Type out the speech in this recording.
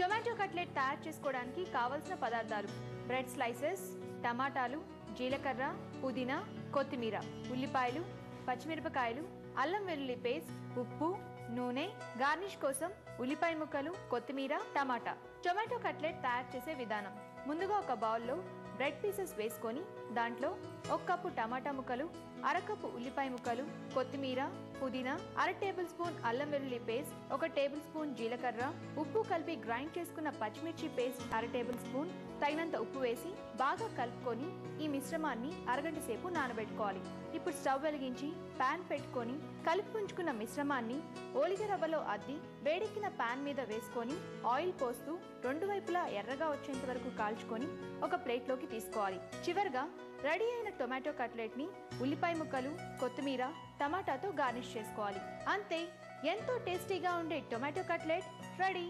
Tomato cutlet తయారు చేసుకోవడానికి కావలసిన పదార్థాలు: బ్రెడ్ స్లైసెస్, టమాటాలు, జీలకర్ర, పుదీనా, కొత్తిమీర, ఉల్లిపాయలు, పచ్చిమిరపకాయలు, అల్లం వెల్లుల్లి పేస్ట్, ఉప్పు, నూనె. గార్నిష్ కోసం ఉల్లిపాయ ముక్కలు, కొత్తిమీర, టమాటా. టొమాటో కట్లెట్ తయారు చేసే విధానం: ముందుగా ఒక బౌల్లో బ్రెడ్ పీసెస్ వేసుకొని దాంట్లో 1 కప్పు టమాటా ముక్కలు, అరకప్పు ఉల్లిపాయ ముక్కలు, కొత్తిమీర, పుదీనా, 1/2 టేబుల్ స్పూన్ అల్లం వెల్లుల్లి పేస్ట్, 1 టేబుల్ స్పూన్ జీలకర్ర, ఉప్పు కలిపి గ్రైండ్ చేసుకున్న పచ్చిమిర్చి పేస్ట్ 1/2 టేబుల్ స్పూన్, తగినంత ఉప్పు వేసి బాగా కలుపుకొని ఈ మిశ్రమాన్ని అరగంట సేపు నానబెట్టుకోవాలి. ఇప్పుడు స్టవ్ వెలిగించి పాన్ పెట్టుకొని కలిపి ఉంచుకున్న మిశ్రమాన్ని ఓలిగ రవ్వలో అద్ది వేడెక్కిన పాన్ మీద వేసుకొని ఆయిల్ పోస్తూ 2 వైపులా ఎర్రగా వచ్చేంత వరకు కాల్చుకొని ఒక ప్లేట్లోకి తీసుకోవాలి. చివరగా రెడీ అయిన టొమాటో కట్లెట్ ని ఉల్లిపాయ ముక్కలు, కొత్తిమీర, టమాటాతో గార్నిష్ చేసుకోవాలి. అంతే, ఎంతో టేస్టీగా ఉండే టొమాటో కట్లెట్ రెడీ.